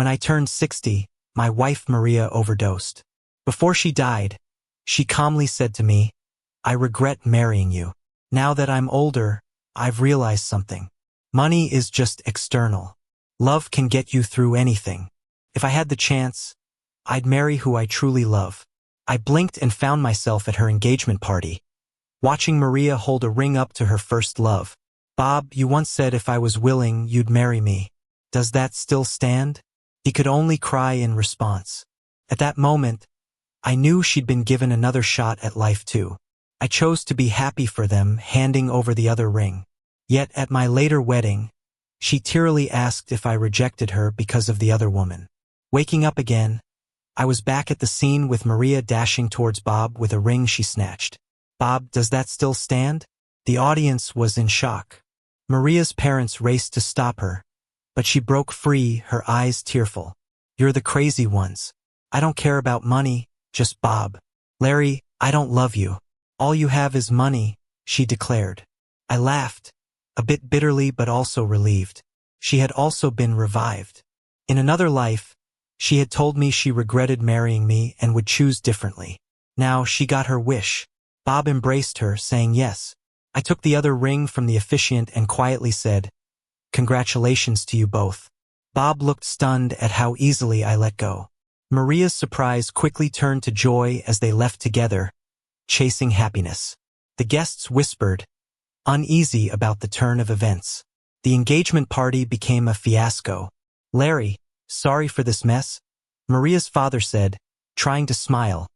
When I turned 60, my wife Maria overdosed. Before she died, she calmly said to me, "I regret marrying you. Now that I'm older, I've realized something. Money is just external. Love can get you through anything. If I had the chance, I'd marry who I truly love." I blinked and found myself at her engagement party, watching Maria hold a ring up to her first love. "Bob, you once said if I was willing, you'd marry me. Does that still stand?" He could only cry in response. At that moment, I knew she'd been given another shot at life too. I chose to be happy for them, handing over the other ring. Yet at my later wedding, she tearily asked if I rejected her because of the other woman. Waking up again, I was back at the scene with Maria dashing towards Bob with a ring she snatched. "Bob, does that still stand?" The audience was in shock. Maria's parents raced to stop her, but she broke free, her eyes tearful. "You're the crazy ones. I don't care about money, just Bob." "Larry, I don't love you. All you have is money," she declared. I laughed, a bit bitterly but also relieved. She had also been revived. In another life, she had told me she regretted marrying me and would choose differently. Now she got her wish. Bob embraced her, saying yes. I took the other ring from the officiant and quietly said, "Congratulations to you both." Bob looked stunned at how easily I let go. Maria's surprise quickly turned to joy as they left together, chasing happiness. The guests whispered, uneasy about the turn of events. The engagement party became a fiasco. "Larry, sorry for this mess," Maria's father said, trying to smile,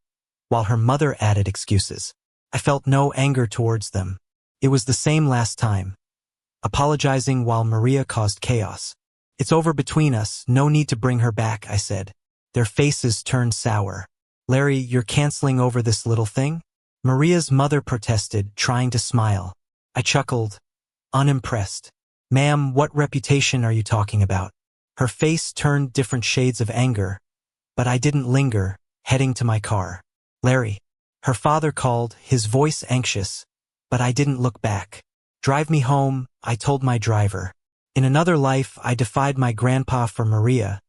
while her mother added excuses. I felt no anger towards them. It was the same last time, apologizing while Maria caused chaos. "It's over between us, no need to bring her back," I said. Their faces turned sour. "Larry, you're canceling over this little thing?" Maria's mother protested, trying to smile. I chuckled, unimpressed. "Ma'am, what reputation are you talking about?" Her face turned different shades of anger, but I didn't linger, heading to my car. "Larry," her father called, his voice anxious, but I didn't look back. "Drive me home," I told my driver. In another life, I defied my grandpa for Maria,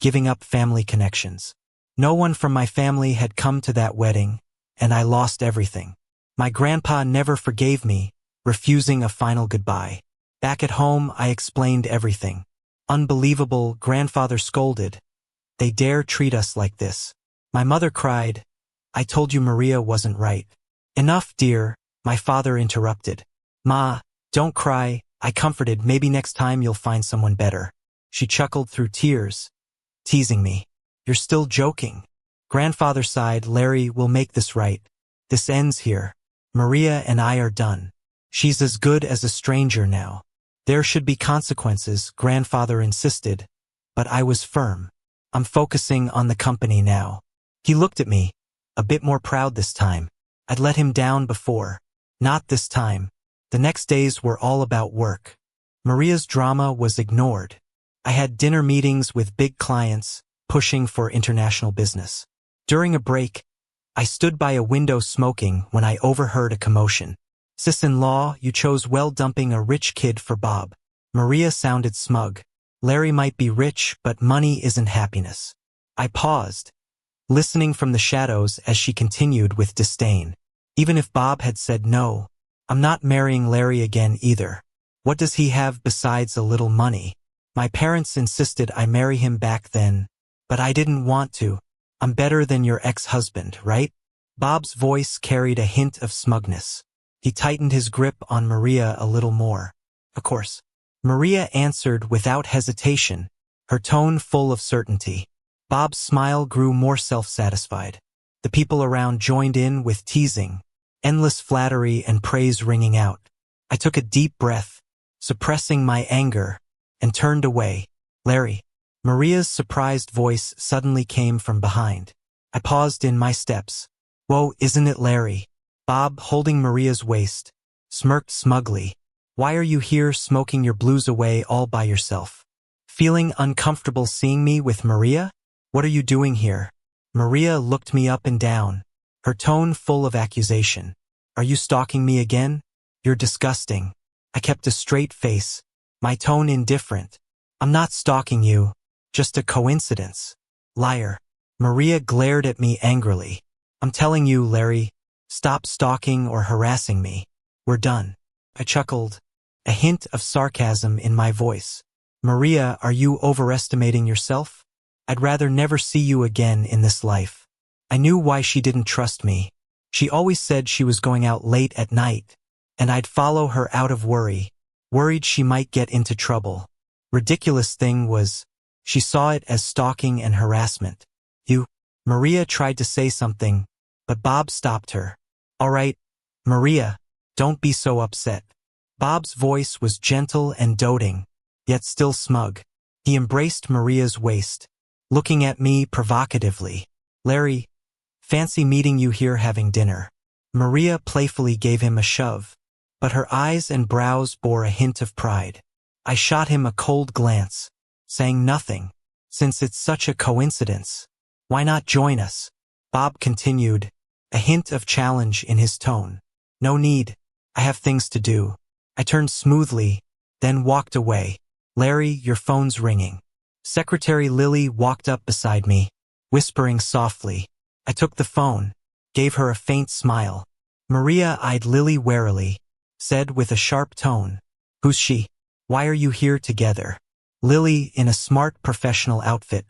giving up family connections. No one from my family had come to that wedding, and I lost everything. My grandpa never forgave me, refusing a final goodbye. Back at home, I explained everything. "Unbelievable," grandfather scolded. "They dare treat us like this." My mother cried. "I told you Maria wasn't right." "Enough, dear," my father interrupted. "Ma, don't cry," I comforted. "Maybe next time you'll find someone better." She chuckled through tears, teasing me. "You're still joking." Grandfather sighed. "Larry, we'll make this right. This ends here. Maria and I are done. She's as good as a stranger now." "There should be consequences," grandfather insisted, but I was firm. "I'm focusing on the company now." He looked at me, a bit more proud this time. I'd let him down before. Not this time. The next days were all about work. Maria's drama was ignored. I had dinner meetings with big clients, pushing for international business. During a break, I stood by a window smoking when I overheard a commotion. "Sis-in-law, you chose well, dumping a rich kid for Bob." Maria sounded smug. "Larry might be rich, but money isn't happiness." I paused, listening from the shadows as she continued with disdain. "Even if Bob had said no, I'm not marrying Larry again either. What does he have besides a little money? My parents insisted I marry him back then, but I didn't want to. I'm better than your ex-husband, right?" Bob's voice carried a hint of smugness. He tightened his grip on Maria a little more. "Of course." Maria answered without hesitation, her tone full of certainty. Bob's smile grew more self-satisfied. The people around joined in with teasing, endless flattery and praise ringing out. I took a deep breath, suppressing my anger, and turned away. "Larry." Maria's surprised voice suddenly came from behind. I paused in my steps. "Whoa, isn't it Larry?" Bob, holding Maria's waist, smirked smugly. "Why are you here smoking your blues away all by yourself? Feeling uncomfortable seeing me with Maria? What are you doing here?" Maria looked me up and down, her tone full of accusation. "Are you stalking me again? You're disgusting." I kept a straight face, my tone indifferent. "I'm not stalking you. Just a coincidence. Liar. Maria glared at me angrily. I'm telling you, Larry, stop stalking or harassing me. We're done. I chuckled, a hint of sarcasm in my voice. Maria, are you overestimating yourself? I'd rather never see you again in this life. I knew why she didn't trust me. She always said she was going out late at night, and I'd follow her out of worry, worried she might get into trouble. Ridiculous thing was, she saw it as stalking and harassment. Maria tried to say something, but Bob stopped her. All right, Maria, don't be so upset. Bob's voice was gentle and doting, yet still smug. He embraced Maria's waist, looking at me provocatively. Larry, fancy meeting you here having dinner. Maria playfully gave him a shove, but her eyes and brows bore a hint of pride. I shot him a cold glance, saying nothing. Since it's such a coincidence, why not join us? Bob continued, a hint of challenge in his tone. No need. I have things to do. I turned smoothly, then walked away. Larry, your phone's ringing. Secretary Lily walked up beside me, whispering softly. I took the phone, gave her a faint smile. Maria eyed Lily warily, said with a sharp tone, who's she? Why are you here together? Lily, in a smart professional outfit,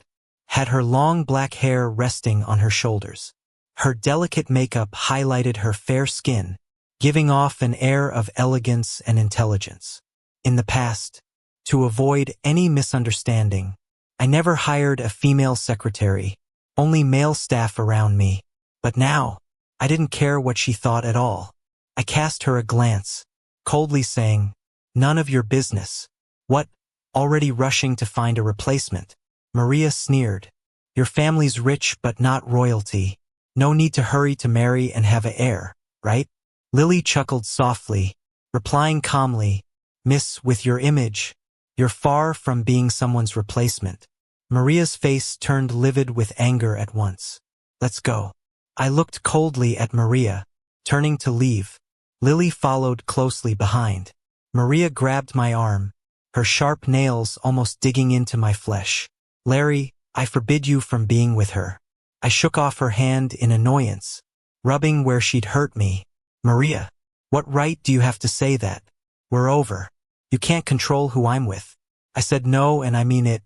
had her long black hair resting on her shoulders. Her delicate makeup highlighted her fair skin, giving off an air of elegance and intelligence. In the past, to avoid any misunderstanding, I never hired a female secretary, only male staff around me. But now, I didn't care what she thought at all. I cast her a glance, coldly saying, none of your business. What? Already rushing to find a replacement? Maria sneered. Your family's rich but not royalty. No need to hurry to marry and have an heir, right? Lily chuckled softly, replying calmly, Miss, with your image, you're far from being someone's replacement. Maria's face turned livid with anger at once. Let's go. I looked coldly at Maria, turning to leave. Lily followed closely behind. Maria grabbed my arm, her sharp nails almost digging into my flesh. Larry, I forbid you from being with her. I shook off her hand in annoyance, rubbing where she'd hurt me. Maria, what right do you have to say that? We're over. You can't control who I'm with. I said no, and I mean it.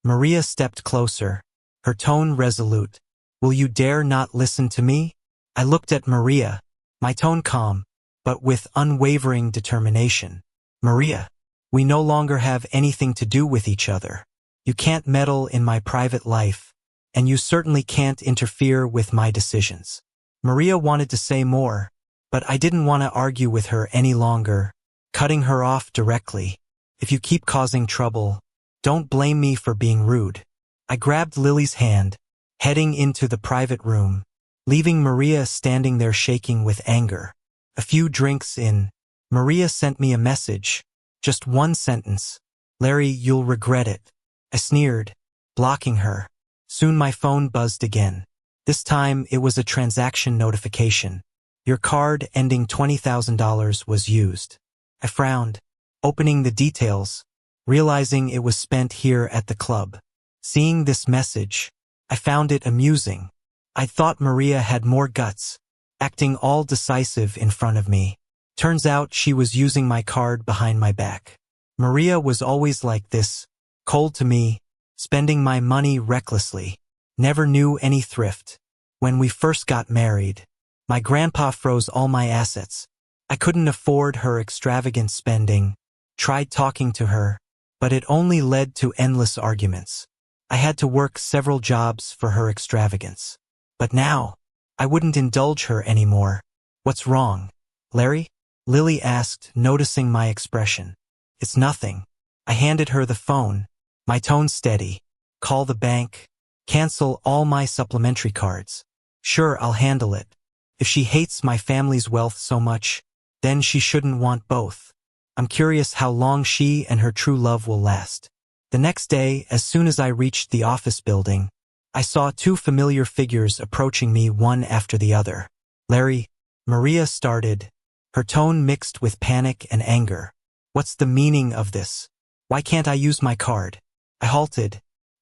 Maria stepped closer, her tone resolute. Will you dare not listen to me? I looked at Maria, my tone calm, but with unwavering determination. Maria, we no longer have anything to do with each other. You can't meddle in my private life, and you certainly can't interfere with my decisions. Maria wanted to say more, but I didn't want to argue with her any longer, cutting her off directly. If you keep causing trouble, don't blame me for being rude. I grabbed Lily's hand, heading into the private room, leaving Maria standing there shaking with anger. A few drinks in, Maria sent me a message, just one sentence. Larry, you'll regret it. I sneered, blocking her. Soon my phone buzzed again. This time it was a transaction notification. Your card ending $20,000 was used. I frowned, opening the details, realizing it was spent here at the club. Seeing this message, I found it amusing. I thought Maria had more guts, acting all decisive in front of me. Turns out she was using my card behind my back. Maria was always like this, cold to me, spending my money recklessly. Never knew any thrift. When we first got married, my grandpa froze all my assets. I couldn't afford her extravagant spending. Tried talking to her, but it only led to endless arguments. I had to work several jobs for her extravagance. But now, I wouldn't indulge her anymore. What's wrong, Larry? Lily asked, noticing my expression. It's nothing. I handed her the phone, my tone steady. Call the bank. Cancel all my supplementary cards. Sure, I'll handle it. If she hates my family's wealth so much, then she shouldn't want both. I'm curious how long she and her true love will last. The next day, as soon as I reached the office building, I saw two familiar figures approaching me one after the other. Larry, Maria started, her tone mixed with panic and anger. What's the meaning of this? Why can't I use my card? I halted,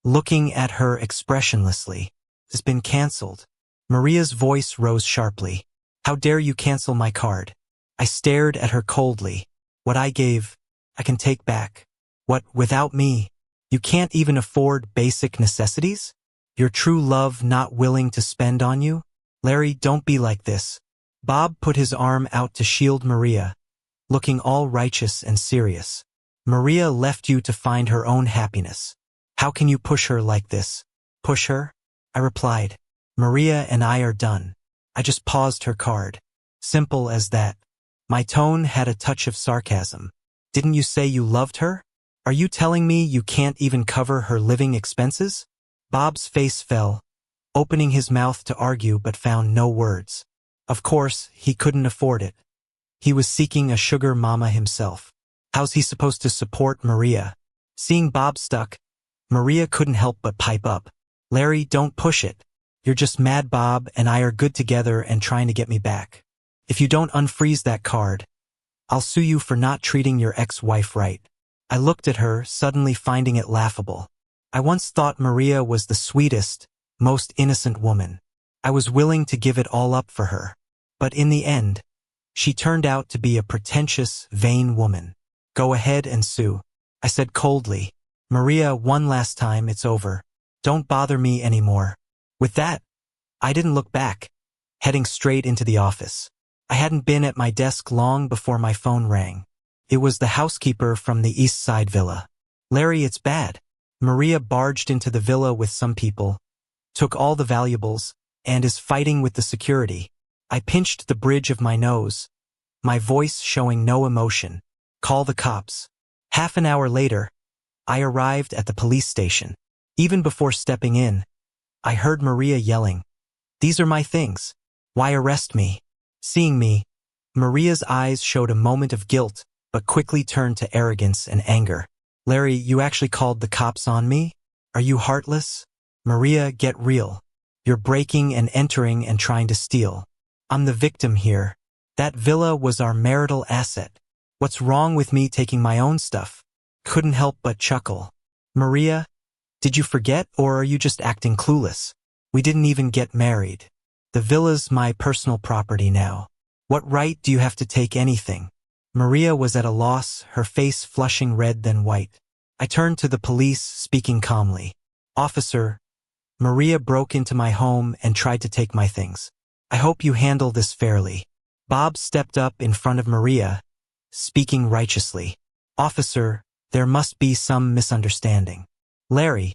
looking at her expressionlessly. It's been cancelled. Maria's voice rose sharply. How dare you cancel my card? I stared at her coldly. What I gave, I can take back. What, without me? You can't even afford basic necessities? Your true love not willing to spend on you? Larry, don't be like this. Bob put his arm out to shield Maria, looking all righteous and serious. Maria left you to find her own happiness. How can you push her like this? Push her? I replied. Maria and I are done. I just paused her card. Simple as that. My tone had a touch of sarcasm. Didn't you say you loved her? Are you telling me you can't even cover her living expenses? Bob's face fell, opening his mouth to argue but found no words. Of course, he couldn't afford it. He was seeking a sugar mama himself. How's he supposed to support Maria? Seeing Bob stuck, Maria couldn't help but pipe up. Larry, don't push it. You're just mad Bob and I are good together and trying to get me back. If you don't unfreeze that card, I'll sue you for not treating your ex-wife right. I looked at her, suddenly finding it laughable. I once thought Maria was the sweetest, most innocent woman. I was willing to give it all up for her. But in the end, she turned out to be a pretentious, vain woman. Go ahead and sue. I said coldly. Maria, one last time, it's over. Don't bother me anymore. With that, I didn't look back, heading straight into the office. I hadn't been at my desk long before my phone rang. It was the housekeeper from the East Side villa. Larry, it's bad. Maria barged into the villa with some people, took all the valuables, and is fighting with the security. I pinched the bridge of my nose, my voice showing no emotion. Call the cops. Half an hour later, I arrived at the police station. Even before stepping in, I heard Maria yelling, "These are my things. Why arrest me?" Seeing me, Maria's eyes showed a moment of guilt, but quickly turned to arrogance and anger. Larry, you actually called the cops on me? Are you heartless? Maria, get real. You're breaking and entering and trying to steal. I'm the victim here. That villa was our marital asset. What's wrong with me taking my own stuff? Couldn't help but chuckle. Maria, did you forget or are you just acting clueless? We didn't even get married. The villa's my personal property now. What right do you have to take anything? Maria was at a loss, her face flushing red then white. I turned to the police, speaking calmly. Officer, Maria broke into my home and tried to take my things. I hope you handle this fairly. Bob stepped up in front of Maria, speaking righteously. Officer, there must be some misunderstanding. Larry,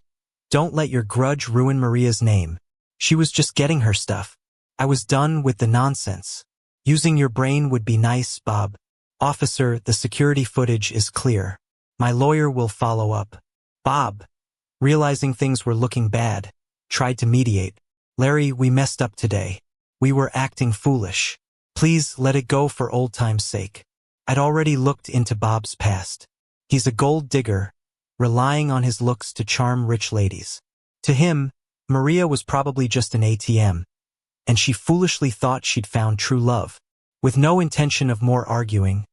don't let your grudge ruin Maria's name. She was just getting her stuff. I was done with the nonsense. Using your brain would be nice, Bob. Officer, the security footage is clear. My lawyer will follow up. Bob, realizing things were looking bad, tried to mediate. Larry, we messed up today. We were acting foolish. Please let it go for old time's sake. I'd already looked into Bob's past. He's a gold digger, relying on his looks to charm rich ladies. To him, Maria was probably just an ATM, and she foolishly thought she'd found true love. With no intention of more arguing,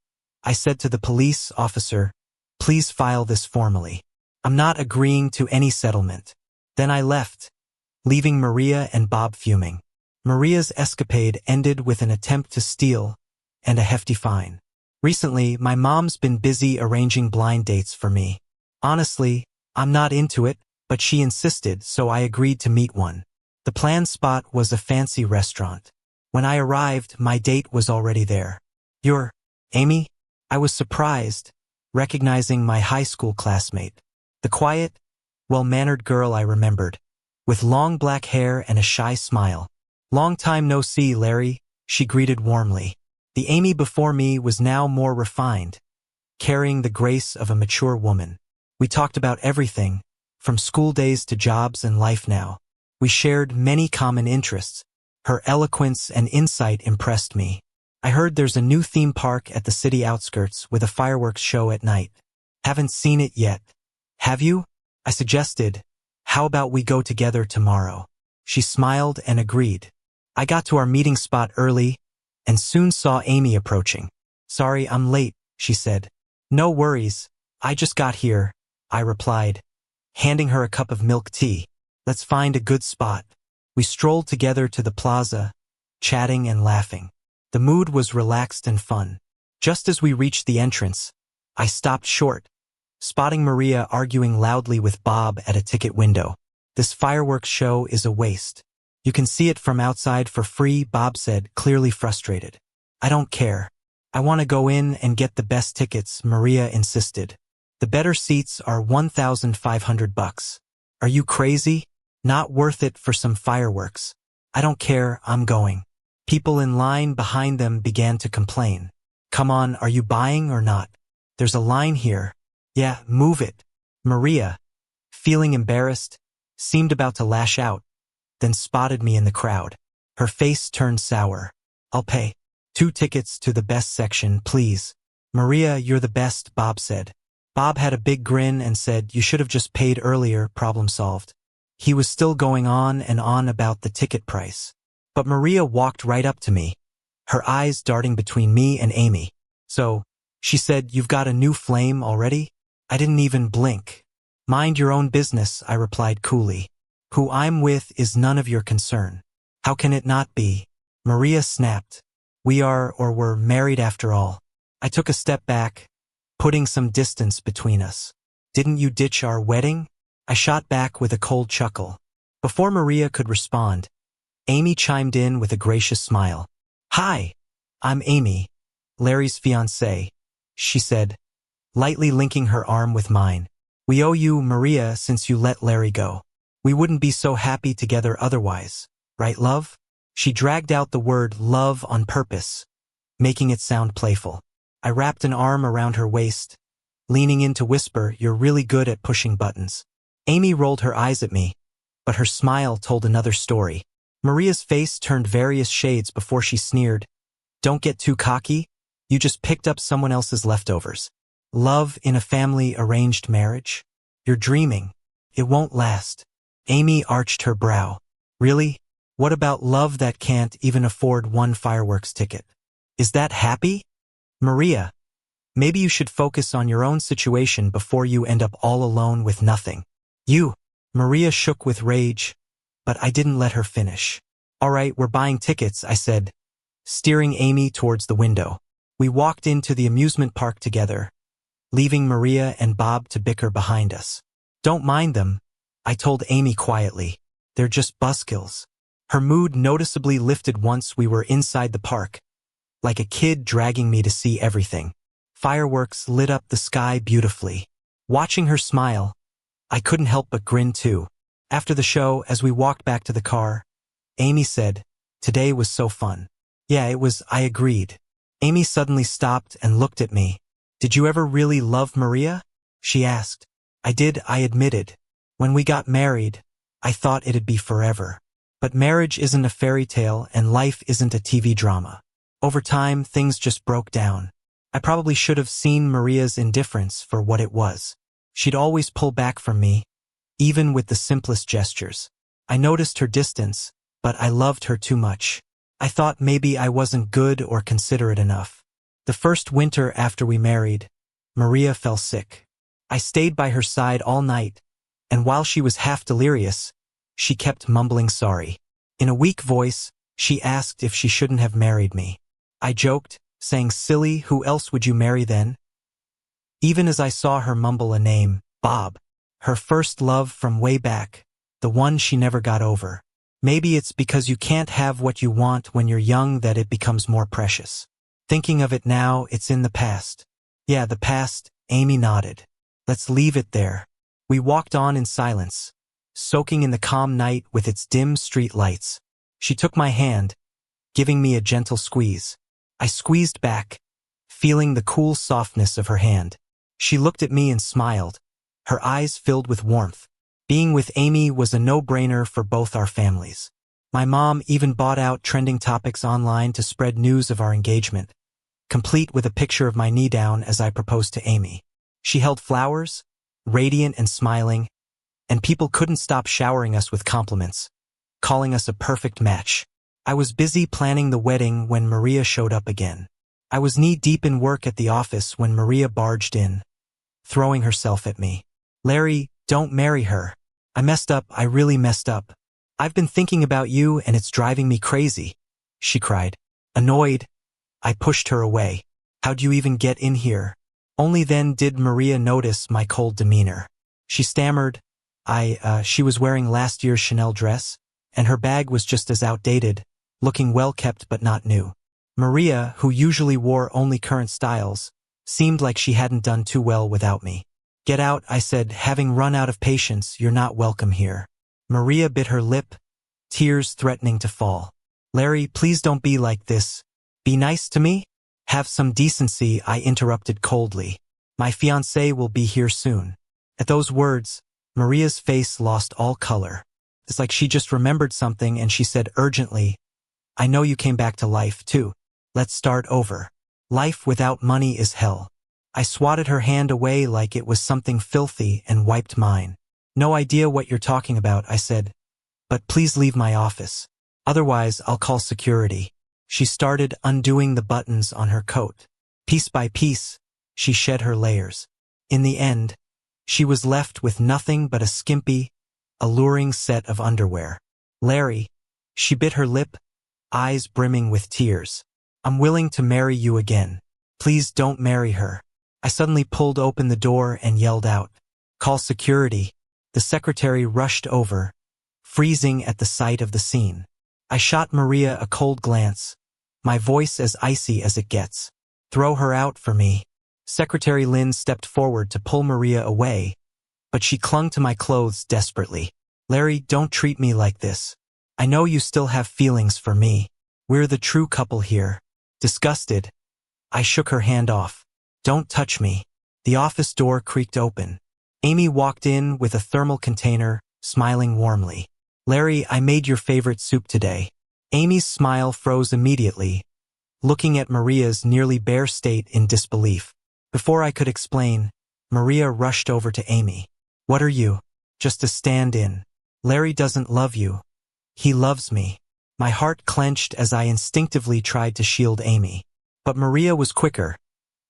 I said to the police officer, please file this formally. I'm not agreeing to any settlement. Then I left, leaving Maria and Bob fuming. Maria's escapade ended with an attempt to steal and a hefty fine. Recently, my mom's been busy arranging blind dates for me. Honestly, I'm not into it, but she insisted, so I agreed to meet one. The planned spot was a fancy restaurant. When I arrived, my date was already there. You're Amy? I was surprised, recognizing my high school classmate. The quiet, well-mannered girl I remembered, with long black hair and a shy smile. Long time no see, Larry, she greeted warmly. The Amy before me was now more refined, carrying the grace of a mature woman. We talked about everything, from school days to jobs and life now. We shared many common interests. Her eloquence and insight impressed me. I heard there's a new theme park at the city outskirts with a fireworks show at night. Haven't seen it yet. Have you? I suggested. How about we go together tomorrow? She smiled and agreed. I got to our meeting spot early and soon saw Amy approaching. Sorry, I'm late, she said. No worries. I just got here, I replied, handing her a cup of milk tea. Let's find a good spot. We strolled together to the plaza, chatting and laughing. The mood was relaxed and fun. Just as we reached the entrance, I stopped short, spotting Maria arguing loudly with Bob at a ticket window. This fireworks show is a waste. You can see it from outside for free, Bob said, clearly frustrated. I don't care. I want to go in and get the best tickets, Maria insisted. The better seats are $1,500. Are you crazy? Not worth it for some fireworks. I don't care, I'm going. People in line behind them began to complain. Come on, are you buying or not? There's a line here. Yeah, move it. Maria, feeling embarrassed, seemed about to lash out, then spotted me in the crowd. Her face turned sour. I'll pay. 2 tickets to the best section, please. Maria, you're the best, Bob said. Bob had a big grin and said, you should have just paid earlier, problem solved. He was still going on and on about the ticket price. But Maria walked right up to me, her eyes darting between me and Amy. So, she said, you've got a new flame already? I didn't even blink. Mind your own business, I replied coolly. Who I'm with is none of your concern. How can it not be? Maria snapped. We are or were married after all. I took a step back, putting some distance between us. Didn't you ditch our wedding? I shot back with a cold chuckle. Before Maria could respond, Amy chimed in with a gracious smile. Hi, I'm Amy, Larry's fiancée, she said, lightly linking her arm with mine. We owe you, Maria, since you let Larry go. We wouldn't be so happy together otherwise, right, love? She dragged out the word love on purpose, making it sound playful. I wrapped an arm around her waist, leaning in to whisper, you're really good at pushing buttons. Amy rolled her eyes at me, but her smile told another story. Maria's face turned various shades before she sneered. Don't get too cocky. You just picked up someone else's leftovers. Love in a family arranged marriage? You're dreaming. It won't last. Amy arched her brow. Really? What about love that can't even afford 1 fireworks ticket? Is that happy? Maria, maybe you should focus on your own situation before you end up all alone with nothing. You. Maria shook with rage, but I didn't let her finish. All right, we're buying tickets, I said, steering Amy towards the window. We walked into the amusement park together, leaving Maria and Bob to bicker behind us. Don't mind them, I told Amy quietly. They're just buskills. Her mood noticeably lifted once we were inside the park, like a kid dragging me to see everything. Fireworks lit up the sky beautifully. Watching her smile, I couldn't help but grin too. After the show, as we walked back to the car, Amy said, today was so fun. Yeah, it was, I agreed. Amy suddenly stopped and looked at me. Did you ever really love Maria? She asked. I did, I admitted. When we got married, I thought it'd be forever. But marriage isn't a fairy tale and life isn't a TV drama. Over time, things just broke down. I probably should have seen Maria's indifference for what it was. She'd always pull back from me, even with the simplest gestures. I noticed her distance, but I loved her too much. I thought maybe I wasn't good or considerate enough. The first winter after we married, Maria fell sick. I stayed by her side all night, and while she was half delirious, she kept mumbling sorry. In a weak voice, she asked if she shouldn't have married me. I joked, saying, silly, who else would you marry then? Even as I saw her mumble a name, Bob, her first love from way back, the one she never got over. Maybe it's because you can't have what you want when you're young that it becomes more precious. Thinking of it now, it's in the past. Yeah, the past, Amy nodded. Let's leave it there. We walked on in silence, soaking in the calm night with its dim street lights. She took my hand, giving me a gentle squeeze. I squeezed back, feeling the cool softness of her hand. She looked at me and smiled, her eyes filled with warmth. Being with Amy was a no-brainer for both our families. My mom even bought out trending topics online to spread news of our engagement, complete with a picture of my knee down as I proposed to Amy. She held flowers, radiant and smiling, and people couldn't stop showering us with compliments, calling us a perfect match. I was busy planning the wedding when Maria showed up again. I was knee-deep in work at the office when Maria barged in, throwing herself at me. Larry, Don't marry her. I messed up, I really messed up. I've been thinking about you and it's driving me crazy, she cried. Annoyed, I pushed her away. How'd you even get in here? Only then did Maria notice my cold demeanor. She stammered, she was wearing last year's Chanel dress, and her bag was just as outdated, looking well kept but not new. Maria, who usually wore only current styles, seemed like she hadn't done too well without me. Get out, I said, having run out of patience. You're not welcome here. Maria bit her lip, tears threatening to fall. Larry, please don't be like this. Be nice to me? Have some decency, I interrupted coldly. My fiancé will be here soon. At those words, Maria's face lost all color. It's like she just remembered something and she said urgently, I know you came back to life, too. Let's start over. Life without money is hell. I swatted her hand away like it was something filthy and wiped mine. No idea what you're talking about, I said. But please leave my office. Otherwise, I'll call security. She started undoing the buttons on her coat. Piece by piece, she shed her layers. In the end, she was left with nothing but a skimpy, alluring set of underwear. Larry, she bit her lip, eyes brimming with tears. I'm willing to marry you again. Please don't marry her. I suddenly pulled open the door and yelled out, Call security. The secretary rushed over, freezing at the sight of the scene. I shot Maria a cold glance, my voice as icy as it gets. Throw her out for me. Secretary Lynn stepped forward to pull Maria away, but she clung to my clothes desperately. Larry, don't treat me like this. I know you still have feelings for me. We're the true couple here. Disgusted, I shook her hand off. Don't touch me. The office door creaked open. Amy walked in with a thermal container, smiling warmly. Larry, I made your favorite soup today. Amy's smile froze immediately, looking at Maria's nearly bare state in disbelief. Before I could explain, Maria rushed over to Amy. What are you? Just a stand-in. Larry doesn't love you. He loves me. My heart clenched as I instinctively tried to shield Amy. But Maria was quicker,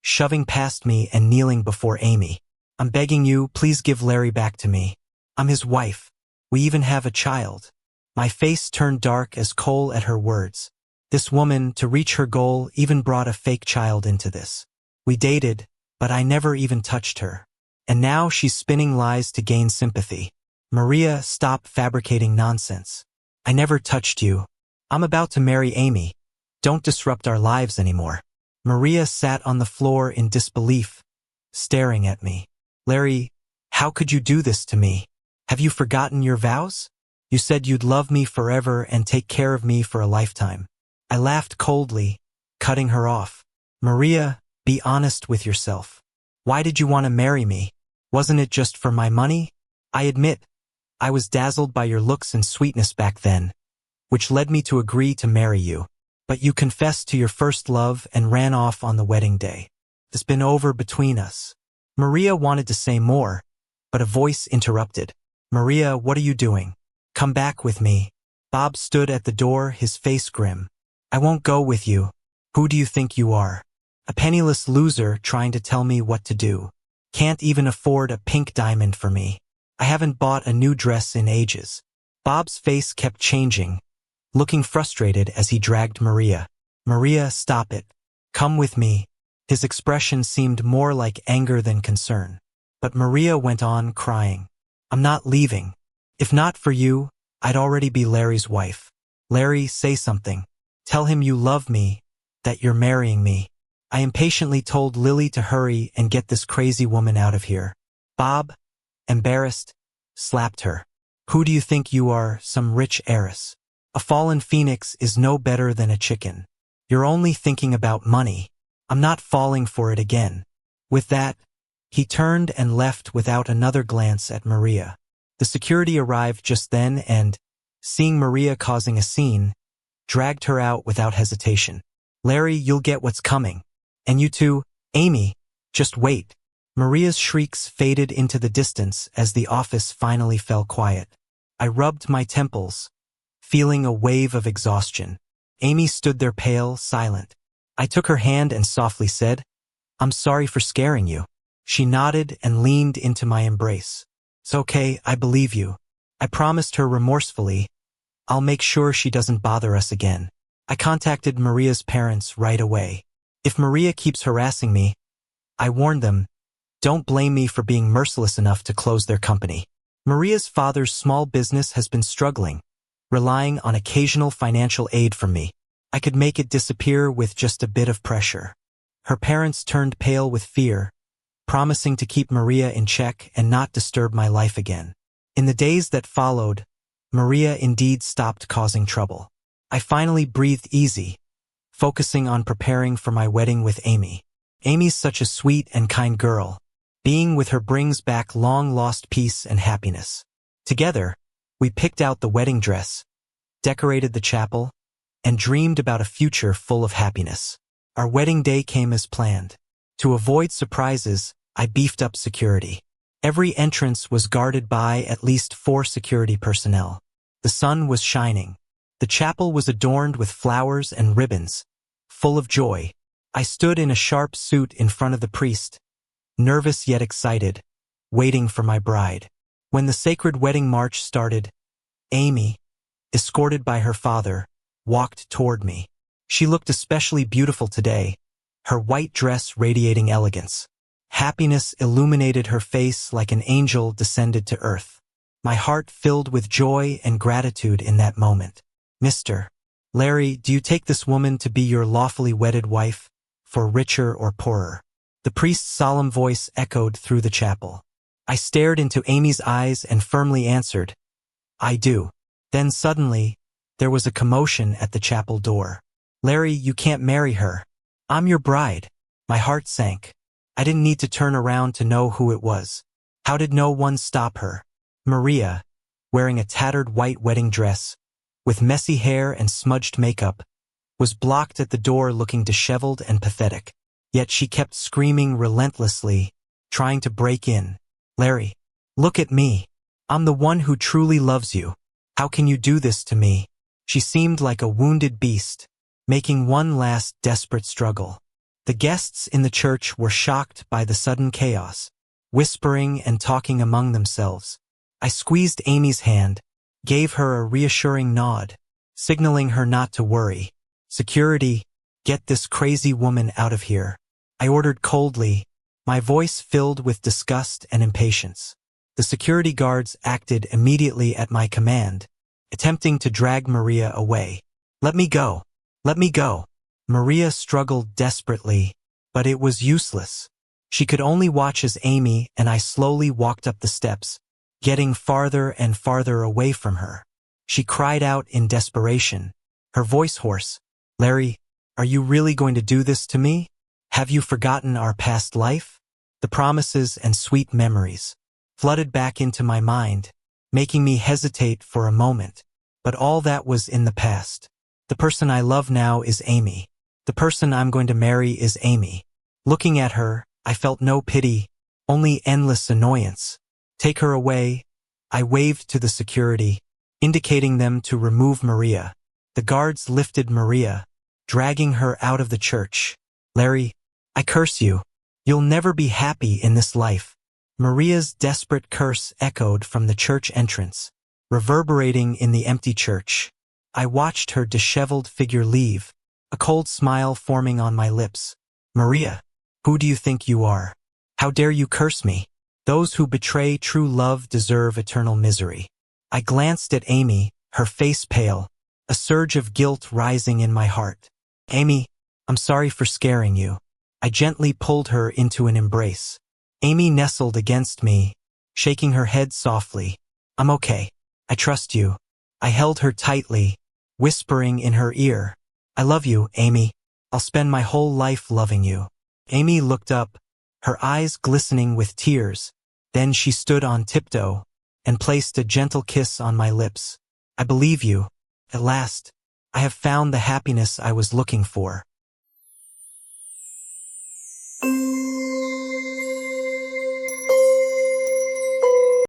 shoving past me and kneeling before Amy. I'm begging you, please give Larry back to me. I'm his wife. We even have a child. My face turned dark as coal at her words. This woman, to reach her goal, even brought a fake child into this. We dated, but I never even touched her. And now she's spinning lies to gain sympathy. Maria, stop fabricating nonsense. I never touched you. I'm about to marry Amy. Don't disrupt our lives anymore. Maria sat on the floor in disbelief, staring at me. Larry, how could you do this to me? Have you forgotten your vows? You said you'd love me forever and take care of me for a lifetime. I laughed coldly, cutting her off. Maria, be honest with yourself. Why did you want to marry me? Wasn't it just for my money? I admit, I was dazzled by your looks and sweetness back then, which led me to agree to marry you. But you confessed to your first love and ran off on the wedding day. It's been over between us. Maria wanted to say more, but a voice interrupted. Maria, what are you doing? Come back with me. Bob stood at the door, his face grim. I won't go with you. Who do you think you are? A penniless loser trying to tell me what to do. Can't even afford a pink diamond for me. I haven't bought a new dress in ages. Bob's face kept changing, looking frustrated as he dragged Maria. Maria, stop it. Come with me. His expression seemed more like anger than concern. But Maria went on crying. I'm not leaving. If not for you, I'd already be Larry's wife. Larry, say something. Tell him you love me, that you're marrying me. I impatiently told Lily to hurry and get this crazy woman out of here. Bob, embarrassed, slapped her. Who do you think you are, some rich heiress? A fallen phoenix is no better than a chicken. You're only thinking about money. I'm not falling for it again. With that, he turned and left without another glance at Maria. The security arrived just then and, seeing Maria causing a scene, dragged her out without hesitation. Larry, you'll get what's coming. And you too, Amy, just wait. Maria's shrieks faded into the distance as the office finally fell quiet. I rubbed my temples, feeling a wave of exhaustion. Amy stood there pale, silent. I took her hand and softly said, I'm sorry for scaring you. She nodded and leaned into my embrace. It's okay, I believe you. I promised her remorsefully, I'll make sure she doesn't bother us again. I contacted Maria's parents right away. If Maria keeps harassing me, I warned them, don't blame me for being merciless enough to close their company. Maria's father's small business has been struggling, relying on occasional financial aid from me. I could make it disappear with just a bit of pressure. Her parents turned pale with fear, promising to keep Maria in check and not disturb my life again. In the days that followed, Maria indeed stopped causing trouble. I finally breathed easy, focusing on preparing for my wedding with Amy. Amy's such a sweet and kind girl. Being with her brings back long-lost peace and happiness. Together, we picked out the wedding dress, decorated the chapel, and dreamed about a future full of happiness. Our wedding day came as planned. To avoid surprises, I beefed up security. Every entrance was guarded by at least 4 security personnel. The sun was shining. The chapel was adorned with flowers and ribbons, full of joy. I stood in a sharp suit in front of the priest, nervous yet excited, waiting for my bride. When the sacred wedding march started, Amy, escorted by her father, walked toward me. She looked especially beautiful today, her white dress radiating elegance. Happiness illuminated her face like an angel descended to earth. My heart filled with joy and gratitude in that moment. Mr. Larry, do you take this woman to be your lawfully wedded wife, for richer or poorer? The priest's solemn voice echoed through the chapel. I stared into Amy's eyes and firmly answered, I do. Then suddenly, there was a commotion at the chapel door. Larry, you can't marry her. I'm your bride. My heart sank. I didn't need to turn around to know who it was. How did no one stop her? Maria, wearing a tattered white wedding dress, with messy hair and smudged makeup, was blocked at the door looking disheveled and pathetic. Yet she kept screaming relentlessly, trying to break in. Larry, look at me. I'm the one who truly loves you. How can you do this to me? She seemed like a wounded beast, making one last desperate struggle. The guests in the church were shocked by the sudden chaos, whispering and talking among themselves. I squeezed Amy's hand, gave her a reassuring nod, signaling her not to worry. Security, get this crazy woman out of here. I ordered coldly, my voice filled with disgust and impatience. The security guards acted immediately at my command, attempting to drag Maria away. Let me go. Let me go. Maria struggled desperately, but it was useless. She could only watch as Amy and I slowly walked up the steps, getting farther and farther away from her. She cried out in desperation, her voice hoarse. Larry, are you really going to do this to me? Have you forgotten our past life? The promises and sweet memories flooded back into my mind, making me hesitate for a moment. But all that was in the past. The person I love now is Amy. The person I'm going to marry is Amy. Looking at her, I felt no pity, only endless annoyance. Take her away. I waved to the security, indicating them to remove Maria. The guards lifted Maria, dragging her out of the church. Larry, I curse you. You'll never be happy in this life. Maria's desperate curse echoed from the church entrance, reverberating in the empty church. I watched her disheveled figure leave, a cold smile forming on my lips. Maria, who do you think you are? How dare you curse me? Those who betray true love deserve eternal misery. I glanced at Amy, her face pale, a surge of guilt rising in my heart. Amy, I'm sorry for scaring you. I gently pulled her into an embrace. Amy nestled against me, shaking her head softly. I'm okay. I trust you. I held her tightly, whispering in her ear. I love you, Amy. I'll spend my whole life loving you. Amy looked up, her eyes glistening with tears. Then she stood on tiptoe and placed a gentle kiss on my lips. I believe you. At last, I have found the happiness I was looking for.